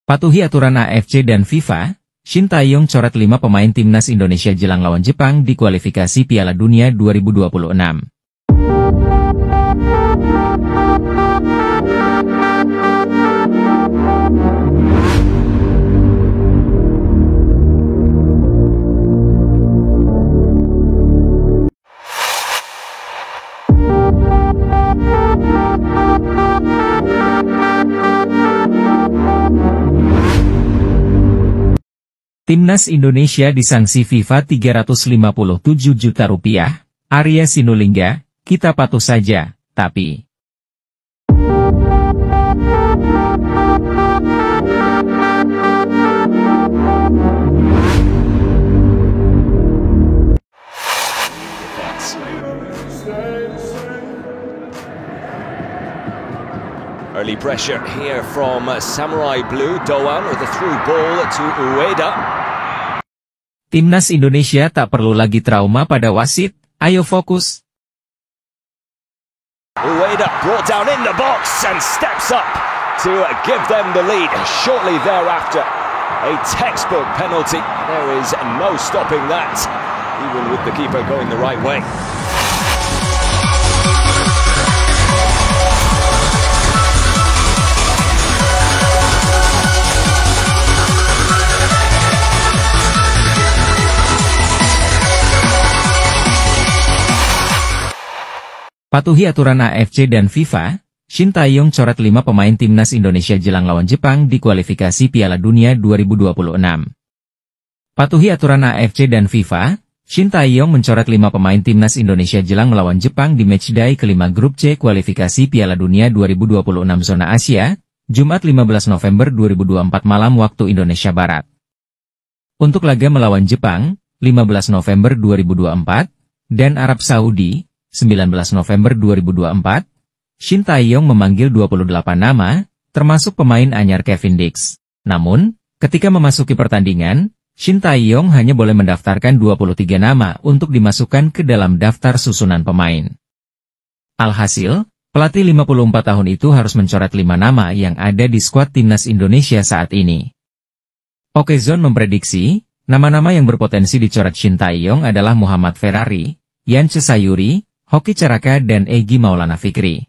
Patuhi aturan AFC dan FIFA, Shin Tae-yong coret 5 pemain timnas Indonesia jelang lawan Jepang di kualifikasi Piala Dunia 2026. Timnas Indonesia disanksi FIFA Rp357 juta. Arya Sinulinga, kita patuh saja, tapi... Early pressure here from Samurai Blue. Doan with a through ball to Ueda. Timnas Indonesia tak perlu lagi trauma pada wasit, ayo fokus. Ueda brought down in the box and steps up to give them the lead. Shortly thereafter, a textbook penalty. There is no stopping that, even with the keeper going the right way. Patuhi aturan AFC dan FIFA, Shin Tae-yong coret 5 pemain timnas Indonesia jelang lawan Jepang di kualifikasi Piala Dunia 2026. Patuhi aturan AFC dan FIFA, Shin Tae-yong mencoret 5 pemain timnas Indonesia jelang melawan Jepang di matchday kelima grup C kualifikasi Piala Dunia 2026 zona Asia, Jumat 15 November 2024 malam waktu Indonesia Barat. Untuk laga melawan Jepang, 15 November 2024, dan Arab Saudi, 19 November 2024, Shin Tae-yong memanggil 28 nama, termasuk pemain anyar Kevin Dix. Namun, ketika memasuki pertandingan, Shin Tae-yong hanya boleh mendaftarkan 23 nama untuk dimasukkan ke dalam daftar susunan pemain. Alhasil, pelatih 54 tahun itu harus mencoret 5 nama yang ada di skuad timnas Indonesia saat ini. Okezone memprediksi, nama-nama yang berpotensi dicoret Shin Tae-yong adalah Muhammad Ferrari, Yance Sayuri, Hoki Caraka dan Egy Maulana Fikri.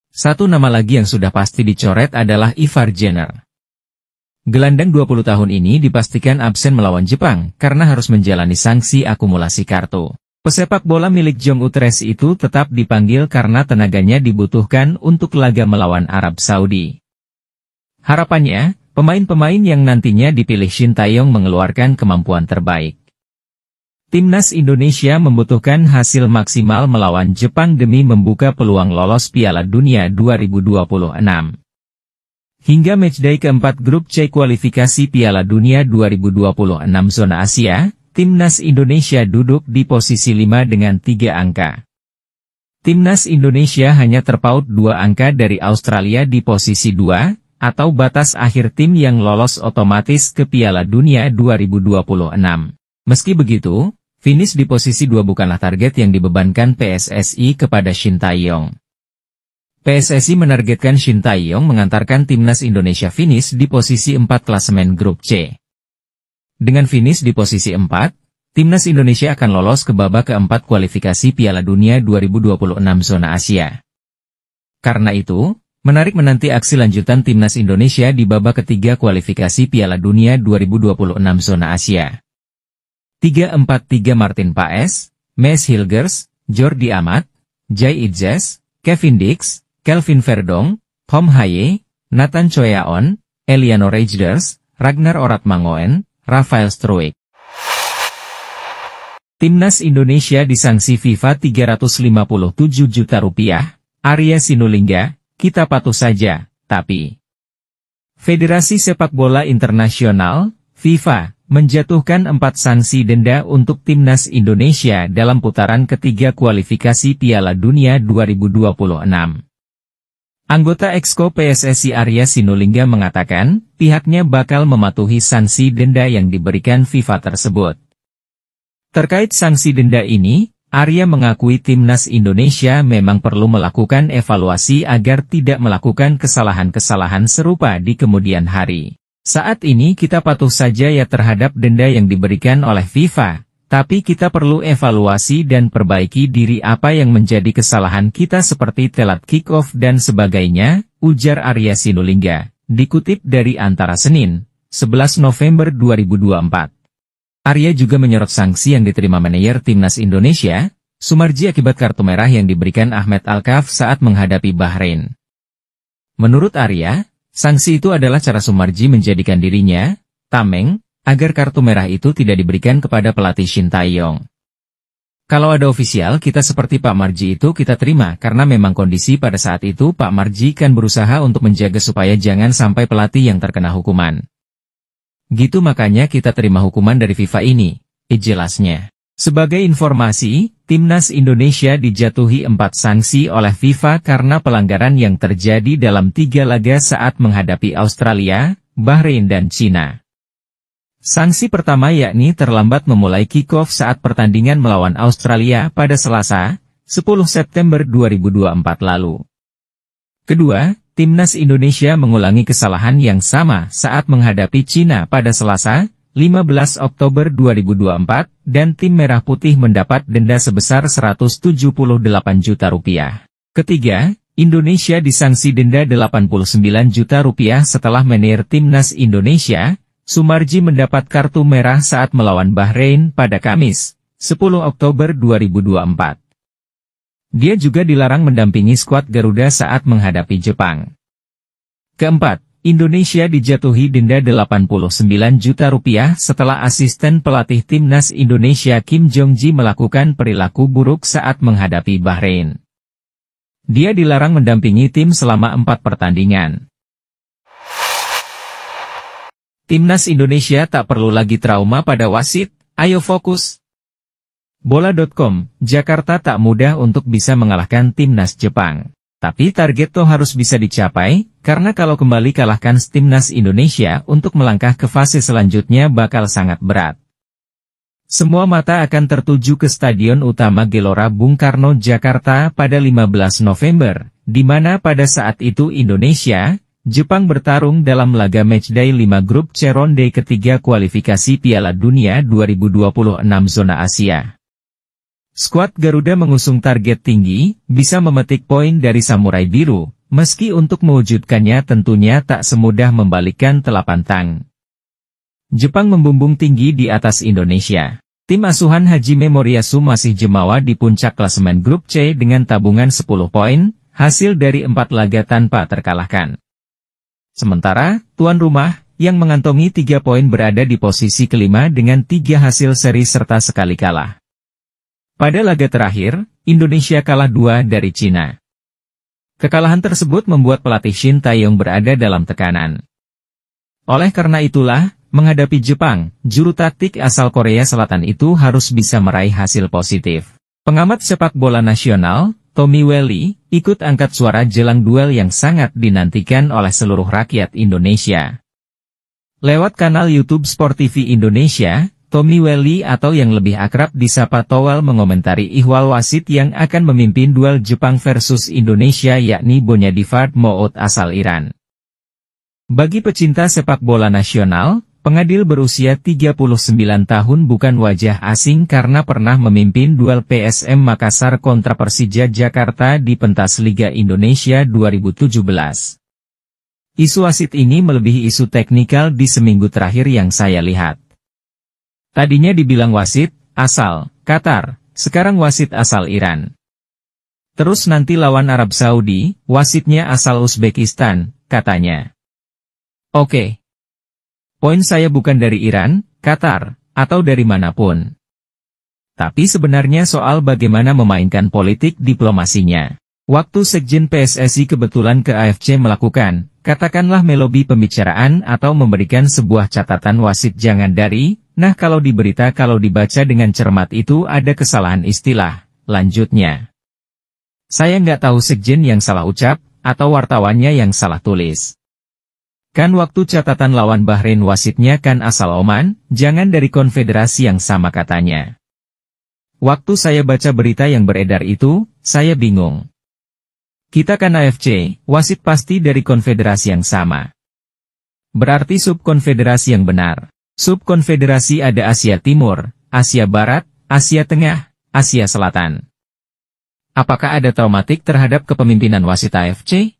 Satu nama lagi yang sudah pasti dicoret adalah Ivar Jenner. Gelandang 20 tahun ini dipastikan absen melawan Jepang karena harus menjalani sanksi akumulasi kartu. Pesepak bola milik Jong Utrecht itu tetap dipanggil karena tenaganya dibutuhkan untuk laga melawan Arab Saudi. Harapannya, pemain-pemain yang nantinya dipilih Shin Tae-yong mengeluarkan kemampuan terbaik. Timnas Indonesia membutuhkan hasil maksimal melawan Jepang demi membuka peluang lolos Piala Dunia 2026. Hingga matchday keempat grup C kualifikasi Piala Dunia 2026 zona Asia, Timnas Indonesia duduk di posisi 5 dengan 3 angka. Timnas Indonesia hanya terpaut 2 angka dari Australia di posisi 2, atau batas akhir tim yang lolos otomatis ke Piala Dunia 2026. Meski begitu, finish di posisi 2 bukanlah target yang dibebankan PSSI kepada Shin Tae-yong. PSSI menargetkan Shin Tae-yong mengantarkan timnas Indonesia finish di posisi 4 klasemen grup C. Dengan finish di posisi 4, timnas Indonesia akan lolos ke babak keempat kualifikasi Piala Dunia 2026 zona Asia. Karena itu, menarik menanti aksi lanjutan timnas Indonesia di babak ketiga kualifikasi Piala Dunia 2026 zona Asia. 3-4-3 Martin Paes, Mes Hilgers, Jordi Amat, Jai Idzes, Kevin Dix, Kelvin Verdong, Tom Haye, Nathan Choyaon, Eliano Rejders, Ragnar Oratmangoen, Rafael Struijk. Timnas Indonesia disanksi FIFA Rp357 juta. Arya Sinulinga, kita patuh saja, tapi... Federasi Sepak Bola Internasional, FIFA, menjatuhkan 4 sanksi denda untuk timnas Indonesia dalam putaran ketiga kualifikasi Piala Dunia 2026. Anggota Exco PSSI Arya Sinulinga mengatakan, pihaknya bakal mematuhi sanksi denda yang diberikan FIFA tersebut. Terkait sanksi denda ini, Arya mengakui timnas Indonesia memang perlu melakukan evaluasi agar tidak melakukan kesalahan-kesalahan serupa di kemudian hari. Saat ini kita patuh saja ya terhadap denda yang diberikan oleh FIFA, tapi kita perlu evaluasi dan perbaiki diri apa yang menjadi kesalahan kita seperti telat kick-off dan sebagainya, ujar Arya Sinulinga, dikutip dari Antara Senin, 11 November 2024. Arya juga menyorot sanksi yang diterima manajer Timnas Indonesia, Sumarji akibat kartu merah yang diberikan Ahmed Alkaf saat menghadapi Bahrain. Menurut Arya, sanksi itu adalah cara Sumarji menjadikan dirinya, tameng, agar kartu merah itu tidak diberikan kepada pelatih Shin Tae-yong. Kalau ada ofisial kita seperti Pak Marji itu kita terima karena memang kondisi pada saat itu Pak Marji kan berusaha untuk menjaga supaya jangan sampai pelatih yang terkena hukuman. Gitu makanya kita terima hukuman dari FIFA ini, jelasnya. Sebagai informasi, Timnas Indonesia dijatuhi 4 sanksi oleh FIFA karena pelanggaran yang terjadi dalam 3 laga saat menghadapi Australia, Bahrain dan Cina. Sanksi pertama yakni terlambat memulai kick-off saat pertandingan melawan Australia pada Selasa, 10 September 2024 lalu. Kedua, Timnas Indonesia mengulangi kesalahan yang sama saat menghadapi Cina pada Selasa, 15 Oktober 2024, dan tim Merah Putih mendapat denda sebesar Rp178 juta. Ketiga, Indonesia disanksi denda Rp89 juta setelah manajer Timnas Indonesia, Sumarji mendapat kartu merah saat melawan Bahrain pada Kamis, 10 Oktober 2024. Dia juga dilarang mendampingi skuad Garuda saat menghadapi Jepang. Keempat, Indonesia dijatuhi denda Rp89 juta setelah asisten pelatih Timnas Indonesia Kim Jong-ji melakukan perilaku buruk saat menghadapi Bahrain. Dia dilarang mendampingi tim selama 4 pertandingan. Timnas Indonesia tak perlu lagi trauma pada wasit, ayo fokus. Bola.com, Jakarta tak mudah untuk bisa mengalahkan Timnas Jepang. Tapi target toh harus bisa dicapai, karena kalau kembali kalahkan Timnas Indonesia untuk melangkah ke fase selanjutnya bakal sangat berat. Semua mata akan tertuju ke Stadion Utama Gelora Bung Karno Jakarta pada 15 November, di mana pada saat itu Indonesia, Jepang bertarung dalam laga matchday 5 grup C ronde ketiga kualifikasi Piala Dunia 2026 zona Asia. Skuad Garuda mengusung target tinggi, bisa memetik poin dari Samurai Biru, meski untuk mewujudkannya tentunya tak semudah membalikkan telapak tangan. Jepang membumbung tinggi di atas Indonesia. Tim asuhan Hajime Moriyasu masih jemawa di puncak klasemen grup C dengan tabungan 10 poin, hasil dari 4 laga tanpa terkalahkan. Sementara, tuan rumah, yang mengantongi 3 poin berada di posisi kelima dengan 3 hasil seri serta sekali kalah. Pada laga terakhir, Indonesia kalah 2 dari Cina. Kekalahan tersebut membuat pelatih Shin Tae-yong berada dalam tekanan. Oleh karena itulah, menghadapi Jepang, juru taktik asal Korea Selatan itu harus bisa meraih hasil positif. Pengamat sepak bola nasional, Tommy Welly, ikut angkat suara jelang duel yang sangat dinantikan oleh seluruh rakyat Indonesia. Lewat kanal YouTube Sport TV Indonesia, Tommy Welly atau yang lebih akrab disapa Towel mengomentari ihwal wasit yang akan memimpin duel Jepang versus Indonesia yakni Bonyadifard Moot asal Iran. Bagi pecinta sepak bola nasional, pengadil berusia 39 tahun bukan wajah asing karena pernah memimpin duel PSM Makassar kontra Persija Jakarta di pentas Liga Indonesia 2017. Isu wasit ini melebihi isu teknikal di seminggu terakhir yang saya lihat. Tadinya dibilang wasit asal Qatar, sekarang wasit asal Iran. Terus nanti lawan Arab Saudi, wasitnya asal Uzbekistan, katanya. Oke. Poin saya bukan dari Iran, Qatar, atau dari manapun. Tapi sebenarnya soal bagaimana memainkan politik diplomasinya. Waktu Sekjen PSSI kebetulan ke AFC melakukan, katakanlah melobi pembicaraan atau memberikan sebuah catatan wasit jangan dari, nah kalau diberita kalau dibaca dengan cermat itu ada kesalahan istilah, lanjutnya. Saya nggak tahu Sekjen yang salah ucap, atau wartawannya yang salah tulis. Kan waktu catatan lawan Bahrain wasitnya kan asal Oman, jangan dari konfederasi yang sama katanya. Waktu saya baca berita yang beredar itu, saya bingung. Kita kan AFC, wasit pasti dari konfederasi yang sama. Berarti subkonfederasi yang benar. Subkonfederasi ada Asia Timur, Asia Barat, Asia Tengah, Asia Selatan. Apakah ada traumatik terhadap kepemimpinan wasit AFC?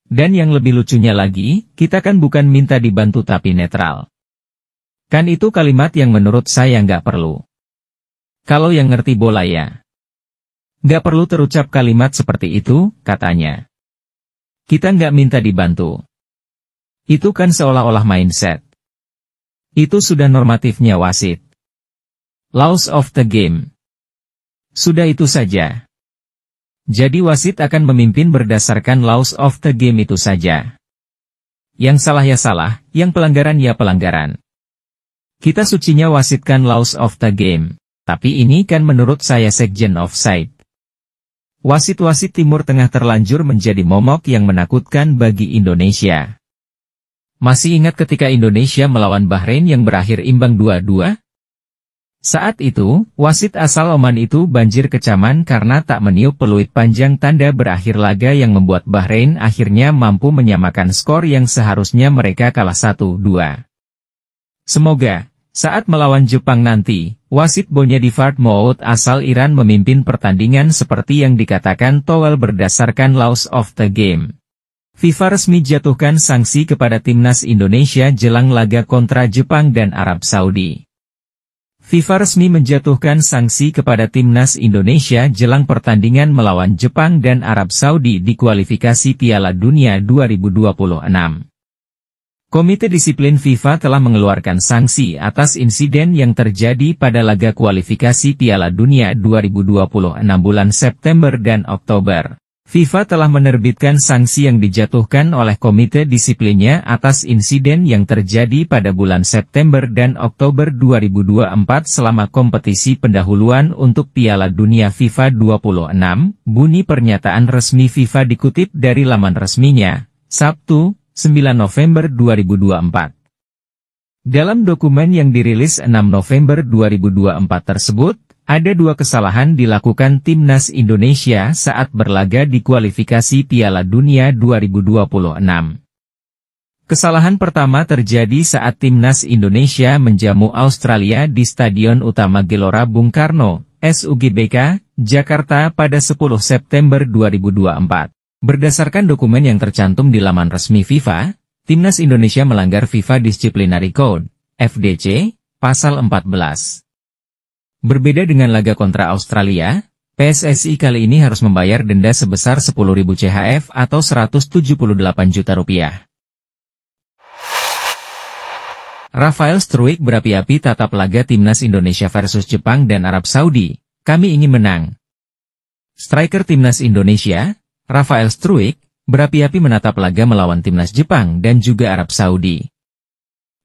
Dan yang lebih lucunya lagi, kita kan bukan minta dibantu tapi netral. Kan itu kalimat yang menurut saya nggak perlu. Kalau yang ngerti bola ya. Nggak perlu terucap kalimat seperti itu, katanya. Kita nggak minta dibantu. Itu kan seolah-olah mindset. Itu sudah normatifnya wasit. Laws of the game. Sudah itu saja. Jadi wasit akan memimpin berdasarkan laws of the game itu saja. Yang salah ya salah, yang pelanggaran ya pelanggaran. Kita sucinya wasitkan laws of the game. Tapi ini kan menurut saya sekjen offside. Wasit-wasit Timur Tengah terlanjur menjadi momok yang menakutkan bagi Indonesia. Masih ingat ketika Indonesia melawan Bahrain yang berakhir imbang 2-2? Saat itu, wasit asal Oman itu banjir kecaman karena tak meniup peluit panjang tanda berakhir laga yang membuat Bahrain akhirnya mampu menyamakan skor yang seharusnya mereka kalah 1-2. Semoga, saat melawan Jepang nanti, wasit Bonyadifard Mout asal Iran memimpin pertandingan seperti yang dikatakan Towel berdasarkan laws of the game. FIFA resmi jatuhkan sanksi kepada timnas Indonesia jelang laga kontra Jepang dan Arab Saudi. FIFA resmi menjatuhkan sanksi kepada timnas Indonesia jelang pertandingan melawan Jepang dan Arab Saudi di kualifikasi Piala Dunia 2026. Komite Disiplin FIFA telah mengeluarkan sanksi atas insiden yang terjadi pada laga kualifikasi Piala Dunia 2026 bulan September dan Oktober. FIFA telah menerbitkan sanksi yang dijatuhkan oleh komite disiplinnya atas insiden yang terjadi pada bulan September dan Oktober 2024 selama kompetisi pendahuluan untuk Piala Dunia FIFA 26, bunyi pernyataan resmi FIFA dikutip dari laman resminya, Sabtu, 9 November 2024. Dalam dokumen yang dirilis 6 November 2024 tersebut, ada dua kesalahan dilakukan timnas Indonesia saat berlaga di kualifikasi Piala Dunia 2026. Kesalahan pertama terjadi saat timnas Indonesia menjamu Australia di Stadion Utama Gelora Bung Karno, SUGBK, Jakarta pada 10 September 2024. Berdasarkan dokumen yang tercantum di laman resmi FIFA, timnas Indonesia melanggar FIFA Disciplinary Code, FDC, pasal 14. Berbeda dengan laga kontra Australia, PSSI kali ini harus membayar denda sebesar 10.000 CHF atau 178 juta rupiah. Rafael Struijk berapi-api tatap laga timnas Indonesia versus Jepang dan Arab Saudi. Kami ingin menang. Striker timnas Indonesia, Rafael Struijk, berapi-api menatap laga melawan timnas Jepang dan juga Arab Saudi.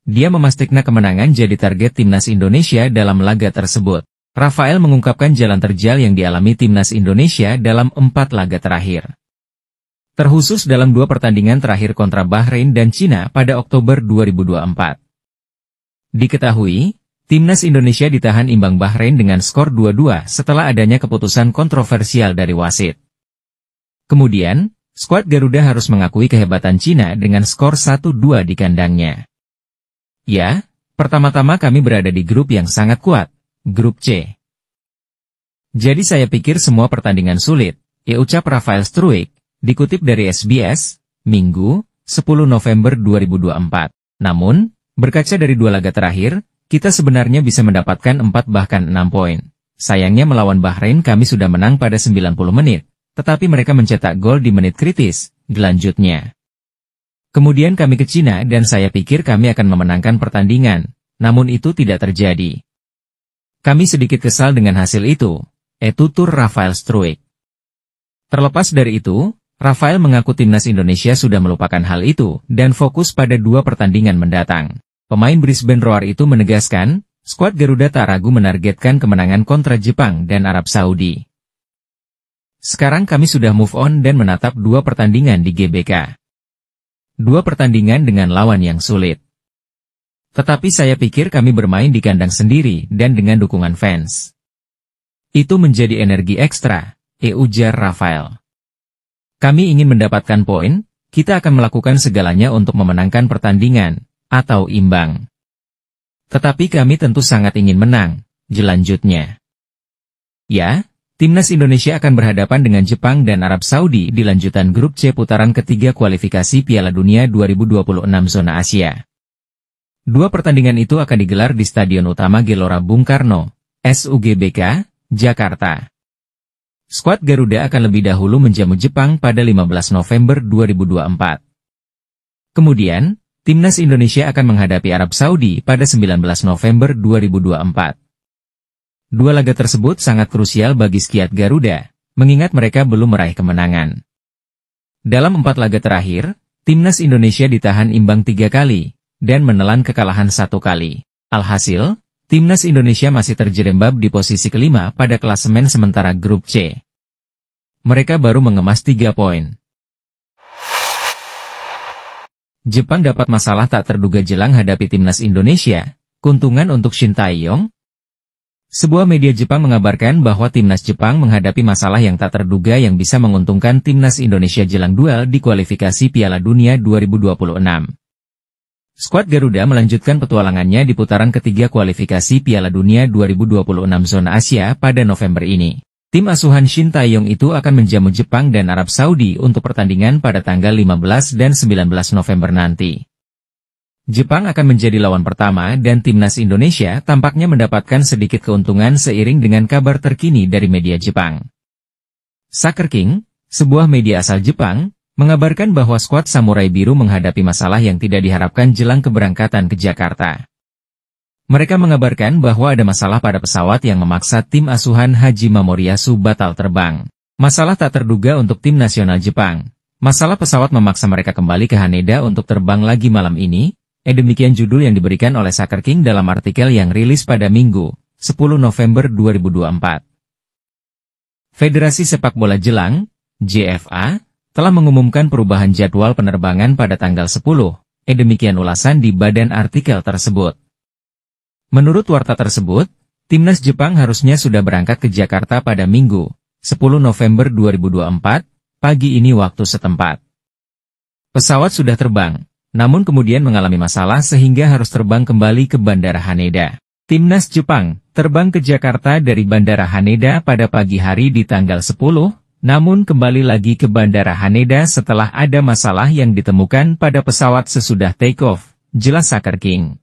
Dia memastikan kemenangan jadi target timnas Indonesia dalam laga tersebut. Rafael mengungkapkan jalan terjal yang dialami timnas Indonesia dalam 4 laga terakhir. Terkhusus dalam 2 pertandingan terakhir kontra Bahrain dan Cina pada Oktober 2024. Diketahui, timnas Indonesia ditahan imbang Bahrain dengan skor 2-2 setelah adanya keputusan kontroversial dari wasit. Kemudian, skuad Garuda harus mengakui kehebatan Cina dengan skor 1-2 di kandangnya. Ya, pertama-tama kami berada di grup yang sangat kuat, grup C. Jadi saya pikir semua pertandingan sulit, ya ucap Rafael Struijk, dikutip dari SBS, Minggu, 10 November 2024. Namun, berkaca dari 2 laga terakhir, kita sebenarnya bisa mendapatkan 4 bahkan 6 poin. Sayangnya melawan Bahrain kami sudah menang pada 90 menit, tetapi mereka mencetak gol di menit kritis, dilanjutnya. Kemudian kami ke Cina dan saya pikir kami akan memenangkan pertandingan, namun itu tidak terjadi. Kami sedikit kesal dengan hasil itu, tutur Rafael Struijk. Terlepas dari itu, Rafael mengaku timnas Indonesia sudah melupakan hal itu dan fokus pada 2 pertandingan mendatang. Pemain Brisbane Roar itu menegaskan, skuad Garuda tak ragu menargetkan kemenangan kontra Jepang dan Arab Saudi. Sekarang kami sudah move on dan menatap 2 pertandingan di GBK. 2 pertandingan dengan lawan yang sulit. Tetapi saya pikir kami bermain di kandang sendiri dan dengan dukungan fans. Itu menjadi energi ekstra, ujar Rafael. Kami ingin mendapatkan poin, kita akan melakukan segalanya untuk memenangkan pertandingan, atau imbang. Tetapi kami tentu sangat ingin menang, jelanjutnya. Ya, Timnas Indonesia akan berhadapan dengan Jepang dan Arab Saudi di lanjutan grup C putaran ketiga kualifikasi Piala Dunia 2026 zona Asia. Dua pertandingan itu akan digelar di Stadion Utama Gelora Bung Karno, SUGBK, Jakarta. Skuad Garuda akan lebih dahulu menjamu Jepang pada 15 November 2024. Kemudian, Timnas Indonesia akan menghadapi Arab Saudi pada 19 November 2024. Dua laga tersebut sangat krusial bagi skuad Garuda, mengingat mereka belum meraih kemenangan. Dalam 4 laga terakhir, Timnas Indonesia ditahan imbang 3 kali, dan menelan kekalahan 1 kali. Alhasil, Timnas Indonesia masih terjerembab di posisi kelima pada klasemen sementara grup C. Mereka baru mengemas 3 poin. Jepang dapat masalah tak terduga jelang hadapi Timnas Indonesia, keuntungan untuk Shin Tae-yong? Sebuah media Jepang mengabarkan bahwa Timnas Jepang menghadapi masalah yang tak terduga yang bisa menguntungkan Timnas Indonesia jelang duel di kualifikasi Piala Dunia 2026. Skuad Garuda melanjutkan petualangannya di putaran ketiga kualifikasi Piala Dunia 2026 zona Asia pada November ini. Tim asuhan Shin Tae-yong itu akan menjamu Jepang dan Arab Saudi untuk pertandingan pada tanggal 15 dan 19 November nanti. Jepang akan menjadi lawan pertama dan Timnas Indonesia tampaknya mendapatkan sedikit keuntungan seiring dengan kabar terkini dari media Jepang. Soccer King, sebuah media asal Jepang, mengabarkan bahwa skuad Samurai Biru menghadapi masalah yang tidak diharapkan jelang keberangkatan ke Jakarta. Mereka mengabarkan bahwa ada masalah pada pesawat yang memaksa tim asuhan Hajime Moriyasu batal terbang. Masalah tak terduga untuk tim nasional Jepang. Masalah pesawat memaksa mereka kembali ke Haneda untuk terbang lagi malam ini. Demikian judul yang diberikan oleh Soccer King dalam artikel yang rilis pada Minggu, 10 November 2024. Federasi Sepak Bola Jelang, JFA, telah mengumumkan perubahan jadwal penerbangan pada tanggal 10. Demikian ulasan di badan artikel tersebut. Menurut warta tersebut, Timnas Jepang harusnya sudah berangkat ke Jakarta pada Minggu, 10 November 2024, pagi ini waktu setempat. Pesawat sudah terbang, namun kemudian mengalami masalah sehingga harus terbang kembali ke Bandara Haneda. Timnas Jepang terbang ke Jakarta dari Bandara Haneda pada pagi hari di tanggal 10, namun kembali lagi ke Bandara Haneda setelah ada masalah yang ditemukan pada pesawat sesudah take-off, jelas Soccer King.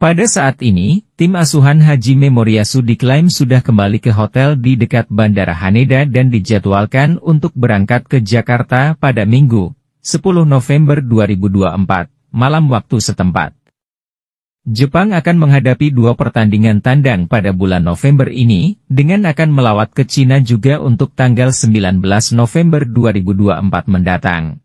Pada saat ini, tim asuhan Hajime Moriyasu diklaim sudah kembali ke hotel di dekat Bandara Haneda dan dijadwalkan untuk berangkat ke Jakarta pada Minggu, 10 November 2024, malam waktu setempat. Jepang akan menghadapi 2 pertandingan tandang pada bulan November ini, dengan akan melawat ke Cina juga untuk tanggal 19 November 2024 mendatang.